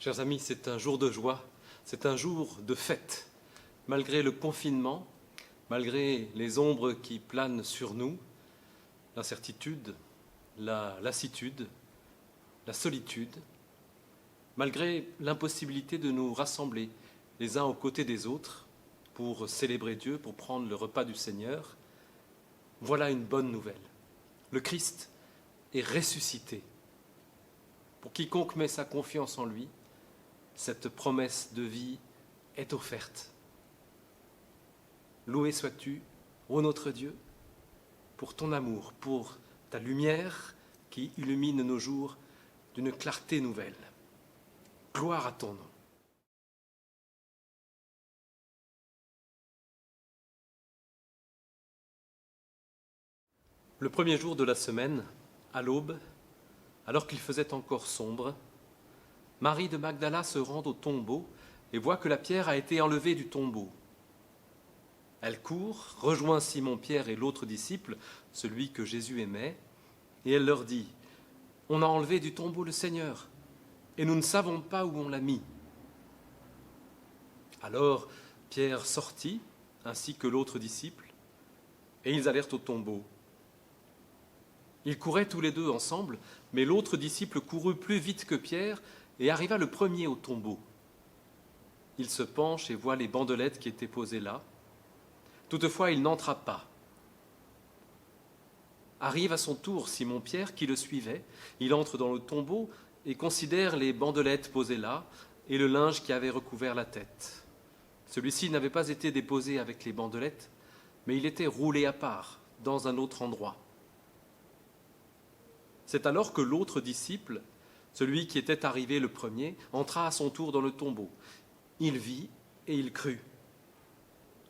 Chers amis, c'est un jour de joie, c'est un jour de fête. Malgré le confinement, malgré les ombres qui planent sur nous, l'incertitude, la lassitude, la solitude, malgré l'impossibilité de nous rassembler les uns aux côtés des autres pour célébrer Dieu, pour prendre le repas du Seigneur, voilà une bonne nouvelle. Le Christ est ressuscité. Pour quiconque met sa confiance en lui, cette promesse de vie est offerte. Loué sois-tu, ô notre Dieu, pour ton amour, pour ta lumière qui illumine nos jours d'une clarté nouvelle. Gloire à ton nom. Le premier jour de la semaine, à l'aube, alors qu'il faisait encore sombre, Marie de Magdala se rend au tombeau et voit que la pierre a été enlevée du tombeau. Elle court, rejoint Simon-Pierre et l'autre disciple, celui que Jésus aimait, et elle leur dit « On a enlevé du tombeau le Seigneur, et nous ne savons pas où on l'a mis. » Alors Pierre sortit, ainsi que l'autre disciple, et ils allèrent au tombeau. Ils couraient tous les deux ensemble, mais l'autre disciple courut plus vite que Pierre et arriva le premier au tombeau. Il se penche et voit les bandelettes qui étaient posées là. Toutefois, il n'entra pas. Arrive à son tour Simon-Pierre qui le suivait. Il entre dans le tombeau et considère les bandelettes posées là et le linge qui avait recouvert la tête. Celui-ci n'avait pas été déposé avec les bandelettes, mais il était roulé à part, dans un autre endroit. C'est alors que l'autre disciple, celui qui était arrivé le premier, entra à son tour dans le tombeau. Il vit et il crut.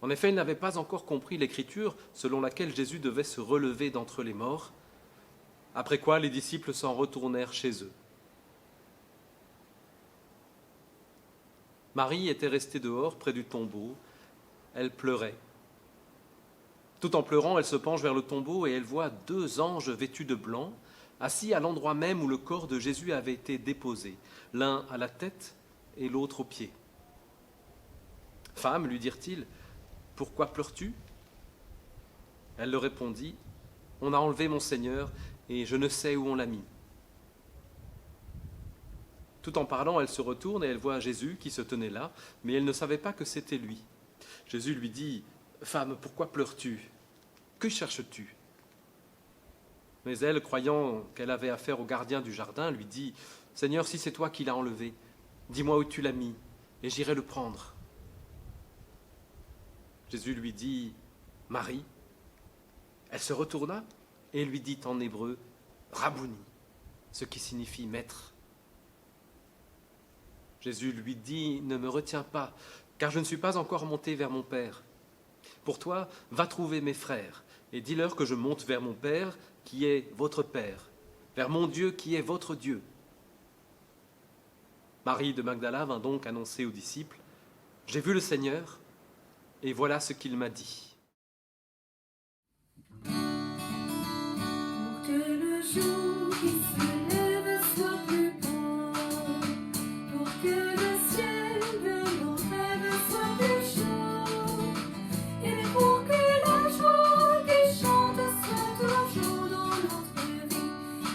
En effet, il n'avait pas encore compris l'écriture selon laquelle Jésus devait se relever d'entre les morts, après quoi les disciples s'en retournèrent chez eux. Marie était restée dehors, près du tombeau. Elle pleurait. Tout en pleurant, elle se penche vers le tombeau et elle voit 2 anges vêtus de blanc, assis à l'endroit même où le corps de Jésus avait été déposé, l'un à la tête et l'autre aux pieds. « Femme, lui dirent-ils, pourquoi pleures-tu » Elle leur répondit, « On a enlevé mon Seigneur et je ne sais où on l'a mis. » Tout en parlant, elle se retourne et elle voit Jésus qui se tenait là, mais elle ne savait pas que c'était lui. Jésus lui dit, « Femme, pourquoi pleures-tu ? Que cherches-tu » Mais elle, croyant qu'elle avait affaire au gardien du jardin, lui dit, « Seigneur, si c'est toi qui l'as enlevé, dis-moi où tu l'as mis, et j'irai le prendre. » Jésus lui dit, « Marie. » Elle se retourna et lui dit en hébreu, « Rabouni », ce qui signifie « maître ». Jésus lui dit, « Ne me retiens pas, car je ne suis pas encore monté vers mon Père. Pour toi, va trouver mes frères, et dis-leur que je monte vers mon Père, qui est votre Père, vers mon Dieu, qui est votre Dieu. » Marie de Magdala vint donc annoncer aux disciples, « J'ai vu le Seigneur, et voilà ce qu'il m'a dit. » Pour que le jour qui se lève soit plus beau, pour que le ciel de nos rêves soit plus chaud, et pour que la joie qui chante soit toujours dans notre vie.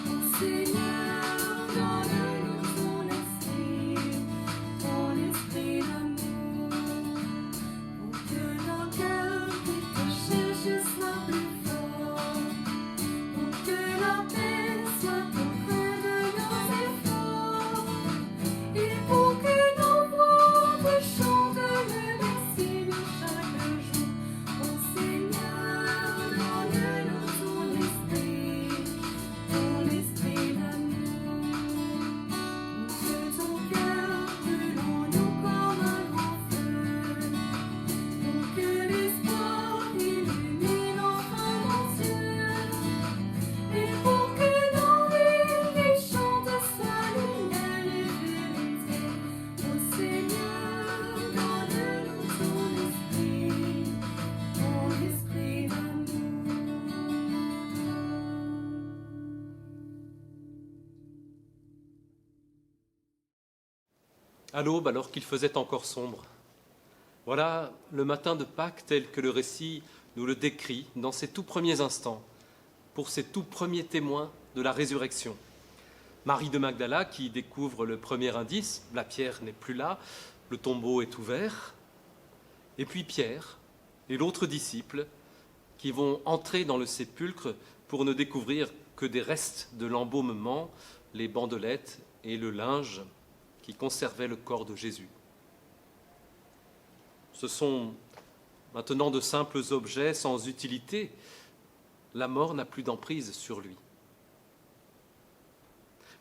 Ô Seigneur, donne-nous ton esprit d'amour, pour que nos cœurs qui te cherchent soient plus forts, pour que la paix à l'aube alors qu'il faisait encore sombre. Voilà le matin de Pâques tel que le récit nous le décrit dans ses tout premiers instants, pour ses tout premiers témoins de la résurrection. Marie de Magdala qui découvre le premier indice, la pierre n'est plus là, le tombeau est ouvert, et puis Pierre et l'autre disciple qui vont entrer dans le sépulcre pour ne découvrir que des restes de l'embaumement, les bandelettes et le linge qui conservaient le corps de Jésus. Ce sont maintenant de simples objets sans utilité. La mort n'a plus d'emprise sur lui.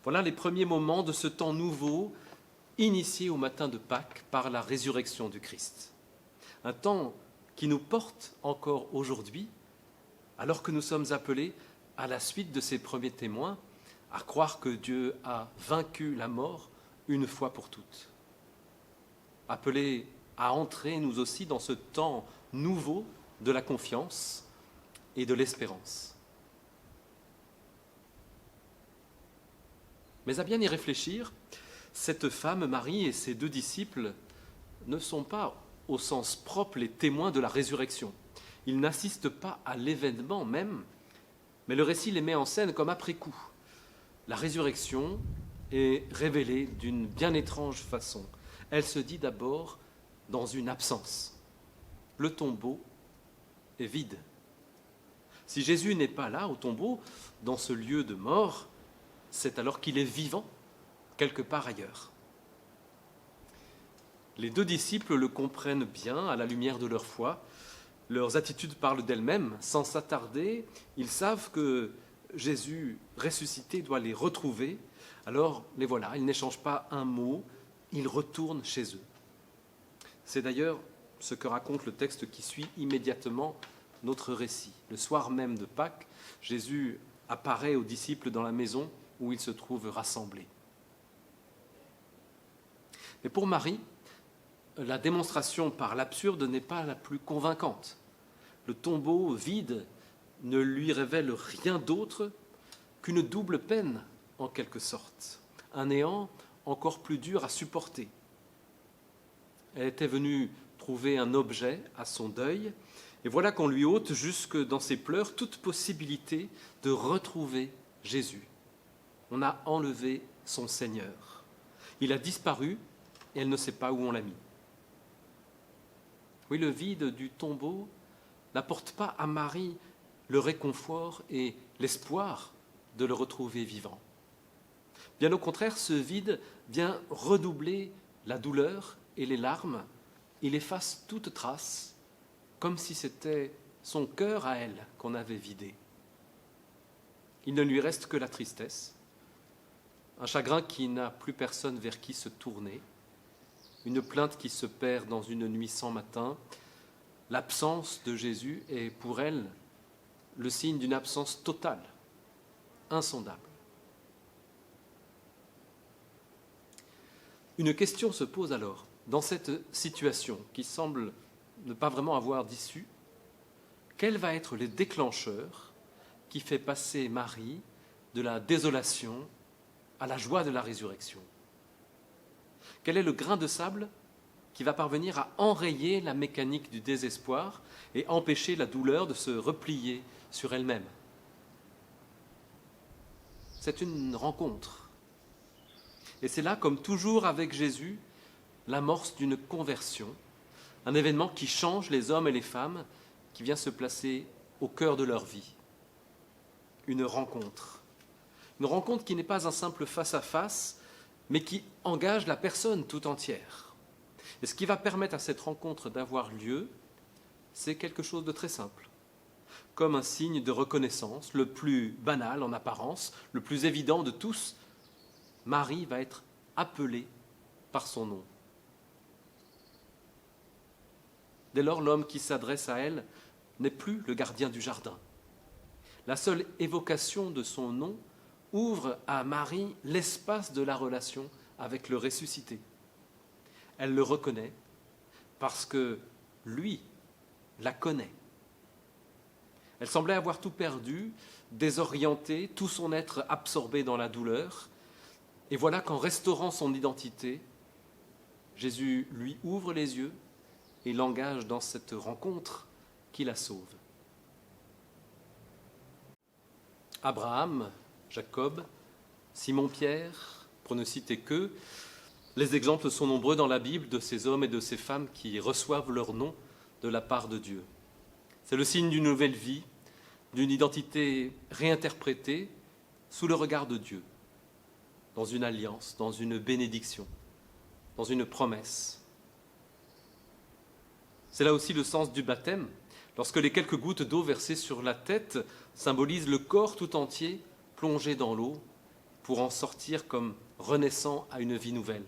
Voilà les premiers moments de ce temps nouveau initié au matin de Pâques par la résurrection du Christ. Un temps qui nous porte encore aujourd'hui, alors que nous sommes appelés, à la suite de ces premiers témoins, à croire que Dieu a vaincu la mort une fois pour toutes. Appelés à entrer, nous aussi, dans ce temps nouveau de la confiance et de l'espérance. Mais à bien y réfléchir, cette femme, Marie, et ses deux disciples ne sont pas, au sens propre, les témoins de la résurrection. Ils n'assistent pas à l'événement même, mais le récit les met en scène comme après coup. La résurrection est révélée d'une bien étrange façon. Elle se dit d'abord dans une absence. Le tombeau est vide. Si Jésus n'est pas là, au tombeau, dans ce lieu de mort, c'est alors qu'il est vivant, quelque part ailleurs. Les deux disciples le comprennent bien à la lumière de leur foi. Leurs attitudes parlent d'elles-mêmes. Sans s'attarder, ils savent que Jésus ressuscité doit les retrouver. Alors, les voilà, ils n'échangent pas un mot, ils retournent chez eux. C'est d'ailleurs ce que raconte le texte qui suit immédiatement notre récit. Le soir même de Pâques, Jésus apparaît aux disciples dans la maison où ils se trouvent rassemblés. Mais pour Marie, la démonstration par l'absurde n'est pas la plus convaincante. Le tombeau vide ne lui révèle rien d'autre qu'une double peine, en quelque sorte. Un néant encore plus dur à supporter. Elle était venue trouver un objet à son deuil, et voilà qu'on lui ôte jusque dans ses pleurs toute possibilité de retrouver Jésus. On a enlevé son Seigneur. Il a disparu et elle ne sait pas où on l'a mis. Oui, le vide du tombeau n'apporte pas à Marie le réconfort et l'espoir de le retrouver vivant. Bien au contraire, ce vide vient redoubler la douleur et les larmes. Il efface toute trace, comme si c'était son cœur à elle qu'on avait vidé. Il ne lui reste que la tristesse, un chagrin qui n'a plus personne vers qui se tourner, une plainte qui se perd dans une nuit sans matin. L'absence de Jésus est pour elle le signe d'une absence totale, insondable. Une question se pose alors, dans cette situation qui semble ne pas vraiment avoir d'issue. Quel va être le déclencheur qui fait passer Marie de la désolation à la joie de la résurrection? Quel est le grain de sable qui va parvenir à enrayer la mécanique du désespoir et empêcher la douleur de se replier sur elle-même? C'est une rencontre. Et c'est là, comme toujours avec Jésus, l'amorce d'une conversion, un événement qui change les hommes et les femmes, qui vient se placer au cœur de leur vie. Une rencontre. Une rencontre qui n'est pas un simple face-à-face, mais qui engage la personne tout entière. Et ce qui va permettre à cette rencontre d'avoir lieu, c'est quelque chose de très simple. Comme un signe de reconnaissance, le plus banal en apparence, le plus évident de tous, Marie va être appelée par son nom. Dès lors, l'homme qui s'adresse à elle n'est plus le gardien du jardin. La seule évocation de son nom ouvre à Marie l'espace de la relation avec le ressuscité. Elle le reconnaît parce que lui la connaît. Elle semblait avoir tout perdu, désorientée, tout son être absorbé dans la douleur. Et voilà qu'en restaurant son identité, Jésus lui ouvre les yeux et l'engage dans cette rencontre qui la sauve. Abraham, Jacob, Simon-Pierre, pour ne citer qu'eux, les exemples sont nombreux dans la Bible de ces hommes et de ces femmes qui reçoivent leur nom de la part de Dieu. C'est le signe d'une nouvelle vie, d'une identité réinterprétée sous le regard de Dieu, dans une alliance, dans une bénédiction, dans une promesse. C'est là aussi le sens du baptême, lorsque les quelques gouttes d'eau versées sur la tête symbolisent le corps tout entier plongé dans l'eau pour en sortir comme renaissant à une vie nouvelle.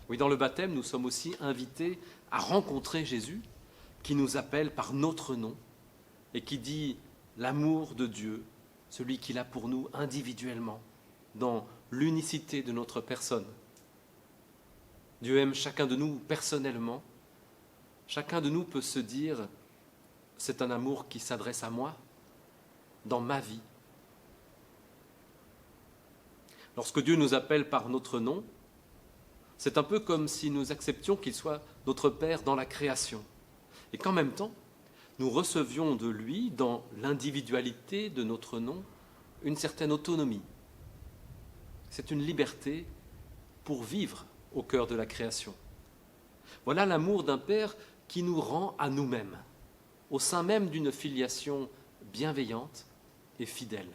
Oui, dans le baptême, nous sommes aussi invités à rencontrer Jésus, qui nous appelle par notre nom et qui dit l'amour de Dieu, celui qu'il a pour nous individuellement, dans l'unicité de notre personne. Dieu aime chacun de nous personnellement. Chacun de nous peut se dire, c'est un amour qui s'adresse à moi, dans ma vie. Lorsque Dieu nous appelle par notre nom, c'est un peu comme si nous acceptions qu'il soit notre Père dans la création. Et qu'en même temps, nous recevions de lui, dans l'individualité de notre nom, une certaine autonomie. C'est une liberté pour vivre au cœur de la création. Voilà l'amour d'un Père qui nous rend à nous-mêmes, au sein même d'une filiation bienveillante et fidèle.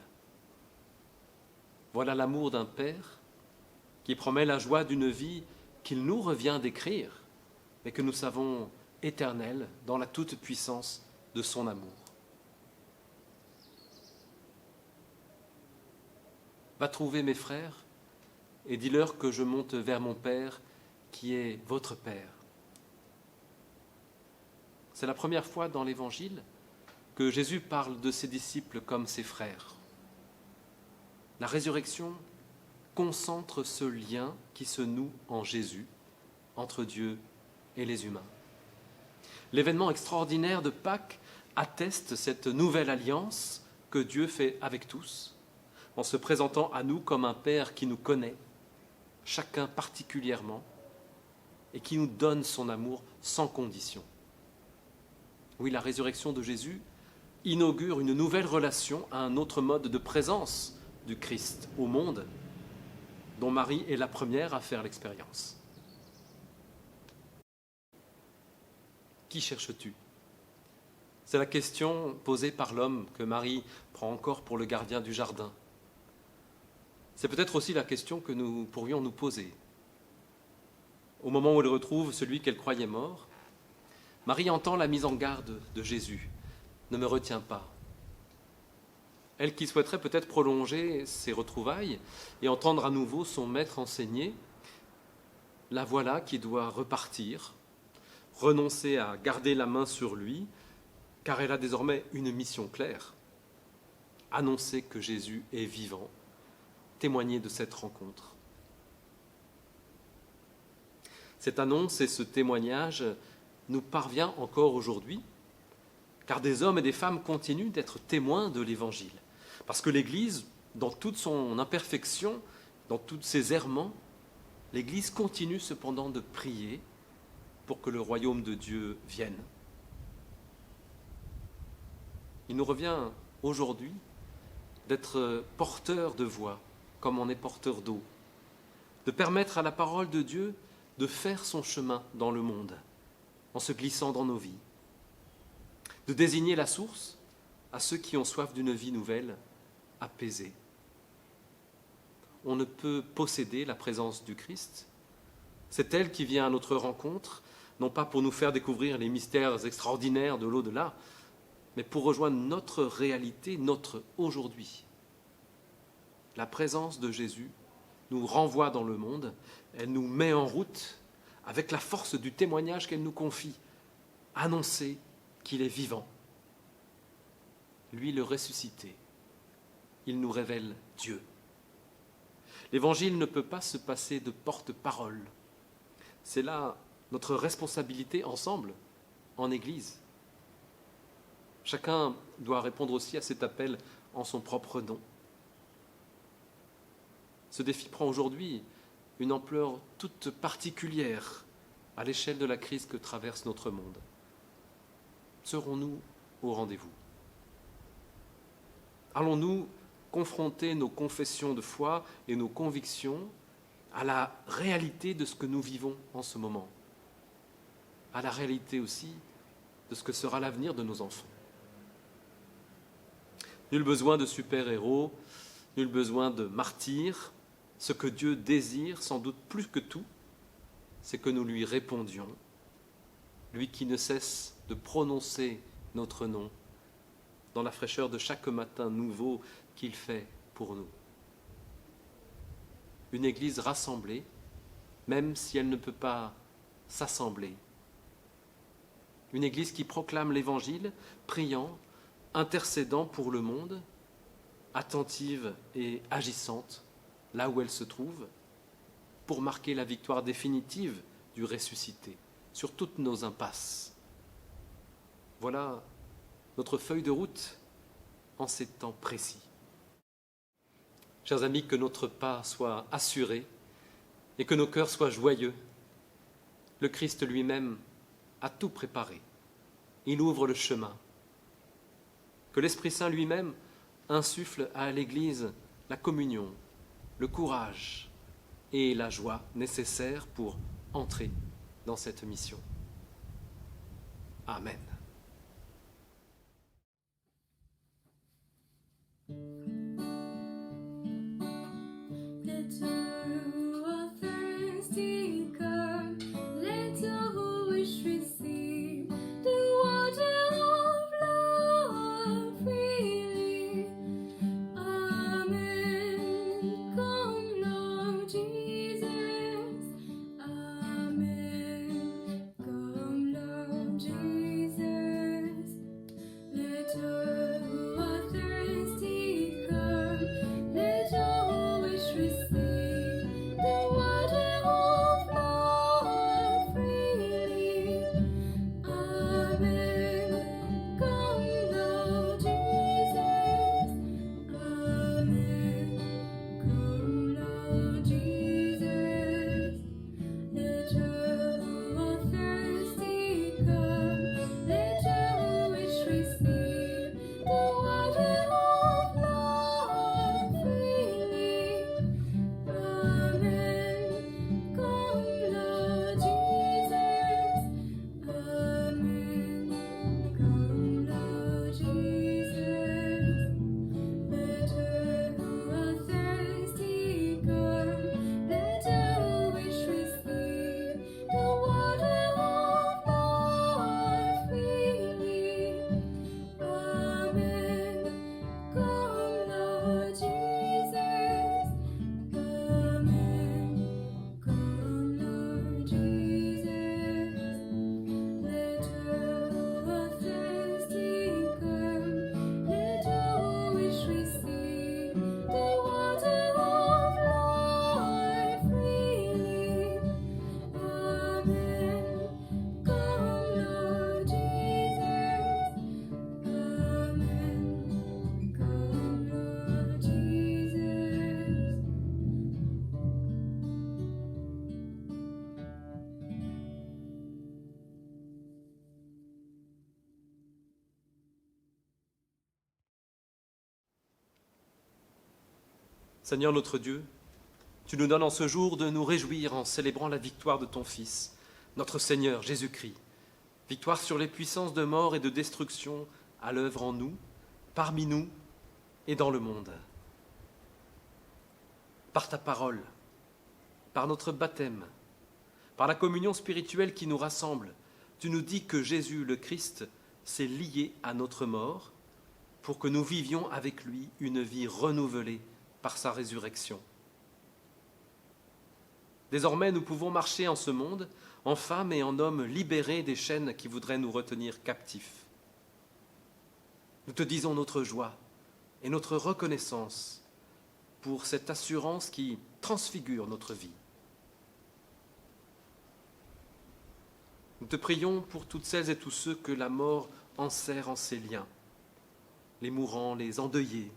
Voilà l'amour d'un Père qui promet la joie d'une vie qu'il nous revient d'écrire, mais que nous savons éternelle dans la toute-puissance de son amour. Va trouver mes frères et dis-leur que je monte vers mon Père qui est votre Père. C'est la première fois dans l'Évangile que Jésus parle de ses disciples comme ses frères. La résurrection concentre ce lien qui se noue en Jésus entre Dieu et les humains. L'événement extraordinaire de Pâques atteste cette nouvelle alliance que Dieu fait avec tous, en se présentant à nous comme un Père qui nous connaît, chacun particulièrement, et qui nous donne son amour sans condition. Oui, la résurrection de Jésus inaugure une nouvelle relation à un autre mode de présence du Christ au monde, dont Marie est la première à faire l'expérience. Qui cherches-tu ? C'est la question posée par l'homme que Marie prend encore pour le gardien du jardin. C'est peut-être aussi la question que nous pourrions nous poser. Au moment où elle retrouve celui qu'elle croyait mort, Marie entend la mise en garde de Jésus. Ne me retiens pas. Elle qui souhaiterait peut-être prolonger ses retrouvailles et entendre à nouveau son maître enseigner, la voilà qui doit repartir, renoncer à garder la main sur lui, car elle a désormais une mission claire, annoncer que Jésus est vivant, témoigner de cette rencontre. Cette annonce et ce témoignage nous parvient encore aujourd'hui, car des hommes et des femmes continuent d'être témoins de l'Évangile. Parce que l'Église, dans toute son imperfection, dans tous ses errements, l'Église continue cependant de prier pour que le royaume de Dieu vienne. Il nous revient aujourd'hui d'être porteurs de voix, comme on est porteur d'eau, de permettre à la parole de Dieu de faire son chemin dans le monde, en se glissant dans nos vies, de désigner la source à ceux qui ont soif d'une vie nouvelle, apaisée. On ne peut posséder la présence du Christ. C'est elle qui vient à notre rencontre, non pas pour nous faire découvrir les mystères extraordinaires de l'au-delà, mais pour rejoindre notre réalité, notre aujourd'hui. La présence de Jésus nous renvoie dans le monde, elle nous met en route avec la force du témoignage qu'elle nous confie, annoncer qu'il est vivant. Lui le ressuscité, il nous révèle Dieu. L'Évangile ne peut pas se passer de porte-parole. C'est là notre responsabilité ensemble, en Église. Chacun doit répondre aussi à cet appel en son propre nom. Ce défi prend aujourd'hui une ampleur toute particulière à l'échelle de la crise que traverse notre monde. Serons-nous au rendez-vous? Allons-nous confronter nos confessions de foi et nos convictions à la réalité de ce que nous vivons en ce moment, à la réalité aussi de ce que sera l'avenir de nos enfants? Nul besoin de super-héros, nul besoin de martyrs. Ce que Dieu désire, sans doute plus que tout, c'est que nous lui répondions, lui qui ne cesse de prononcer notre nom dans la fraîcheur de chaque matin nouveau qu'il fait pour nous. Une Église rassemblée, même si elle ne peut pas s'assembler. Une Église qui proclame l'Évangile, priant, intercédant pour le monde, attentive et agissante là où elle se trouve, pour marquer la victoire définitive du ressuscité sur toutes nos impasses. Voilà notre feuille de route en ces temps précis. Chers amis, que notre pas soit assuré et que nos cœurs soient joyeux. Le Christ lui-même a tout préparé. Il ouvre le chemin. Que l'Esprit Saint lui-même insuffle à l'Église la communion, le courage et la joie nécessaires pour entrer dans cette mission. Amen. Let all who are thirsty come, let all who wish receive the water of love freely. Amen. Come, Lord Jesus. Amen. Come, Lord Jesus. Let all who are thirsty come, let all who wish receive the water of love freely. Amen. Come, Lord Jesus. Amen. Come, Lord Jesus. Let all who are thirsty come, let all who wish receive the water of love freely. Amen. Come, Lord Jesus. Amen. Come, Lord Jesus. Let all who are thirsty come, let all who wish receive the water of life freely. Amen. Come, Lord Jesus. Amen. Come, Lord Jesus. Let all who are thirsty come, let all who wish receive the water of life freely. Amen. Come, Lord Jesus. Amen. Come, Lord Jesus. Seigneur notre Dieu, tu nous donnes en ce jour de nous réjouir en célébrant la victoire de ton Fils, notre Seigneur Jésus-Christ. Victoire sur les puissances de mort et de destruction à l'œuvre en nous, parmi nous et dans le monde. Par ta parole, par notre baptême, par la communion spirituelle qui nous rassemble, tu nous dis que Jésus le Christ s'est lié à notre mort pour que nous vivions avec lui une vie renouvelée par sa résurrection. Désormais, nous pouvons marcher en ce monde, en femmes et en hommes libérés des chaînes qui voudraient nous retenir captifs. Nous te disons notre joie et notre reconnaissance pour cette assurance qui transfigure notre vie. Nous te prions pour toutes celles et tous ceux que la mort enserre en ses liens, les mourants, les endeuillés,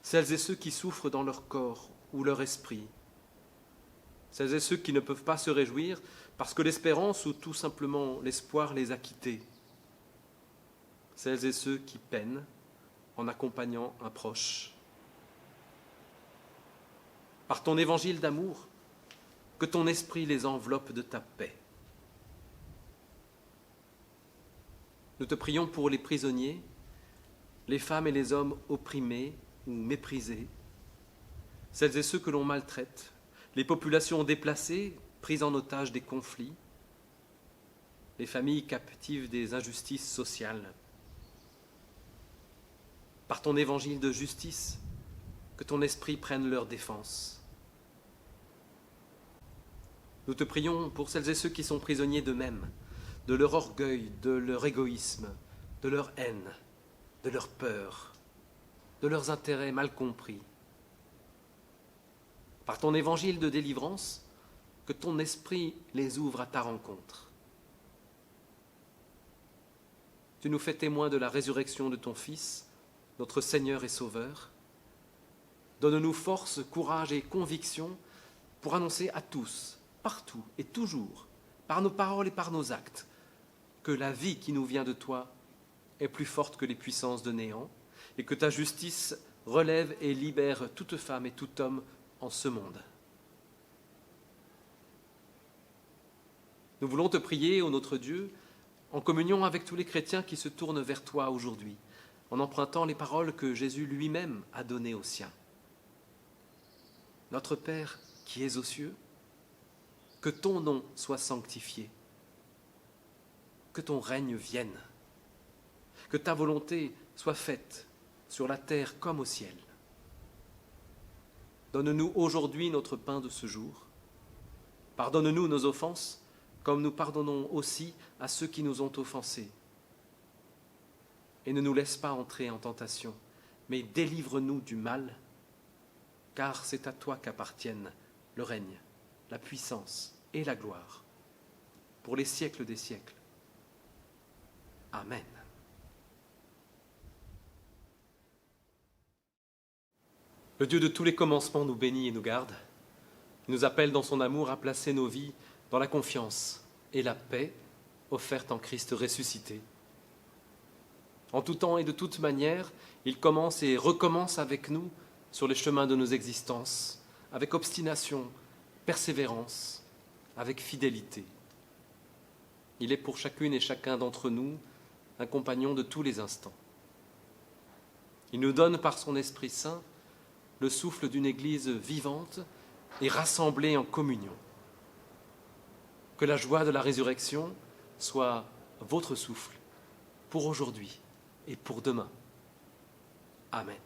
celles et ceux qui souffrent dans leur corps ou leur esprit, celles et ceux qui ne peuvent pas se réjouir parce que l'espérance ou tout simplement l'espoir les a quittés, celles et ceux qui peinent en accompagnant un proche. Par ton évangile d'amour, que ton esprit les enveloppe de ta paix. Nous te prions pour les prisonniers, les femmes et les hommes opprimés ou méprisés, celles et ceux que l'on maltraite, les populations déplacées, prises en otage des conflits, les familles captives des injustices sociales. Par ton évangile de justice, que ton esprit prenne leur défense. Nous te prions pour celles et ceux qui sont prisonniers d'eux-mêmes, de leur orgueil, de leur égoïsme, de leur haine, de leur peur, de leurs intérêts mal compris. Par ton évangile de délivrance, que ton esprit les ouvre à ta rencontre. Tu nous fais témoins de la résurrection de ton Fils, notre Seigneur et Sauveur. Donne-nous force, courage et conviction pour annoncer à tous, partout et toujours, par nos paroles et par nos actes, que la vie qui nous vient de toi est plus forte que les puissances de néant et que ta justice relève et libère toute femme et tout homme en ce monde. Nous voulons te prier, ô notre Dieu, en communion avec tous les chrétiens qui se tournent vers toi aujourd'hui, en empruntant les paroles que Jésus lui-même a données aux siens. Notre Père qui es aux cieux, que ton nom soit sanctifié, que ton règne vienne, que ta volonté soit faite sur la terre comme au ciel. Donne-nous aujourd'hui notre pain de ce jour. Pardonne-nous nos offenses, comme nous pardonnons aussi à ceux qui nous ont offensés. Et ne nous laisse pas entrer en tentation, mais délivre-nous du mal, car c'est à toi qu'appartiennent le règne, la puissance et la gloire, pour les siècles des siècles. Amen. Le Dieu de tous les commencements nous bénit et nous garde. Il nous appelle dans son amour à placer nos vies dans la confiance et la paix offerte en Christ ressuscité. En tout temps et de toute manière, il commence et recommence avec nous sur les chemins de nos existences, avec obstination, persévérance, avec fidélité. Il est pour chacune et chacun d'entre nous un compagnon de tous les instants. Il nous donne par son Esprit Saint le souffle d'une Église vivante et rassemblée en communion. Que la joie de la résurrection soit votre souffle pour aujourd'hui et pour demain. Amen.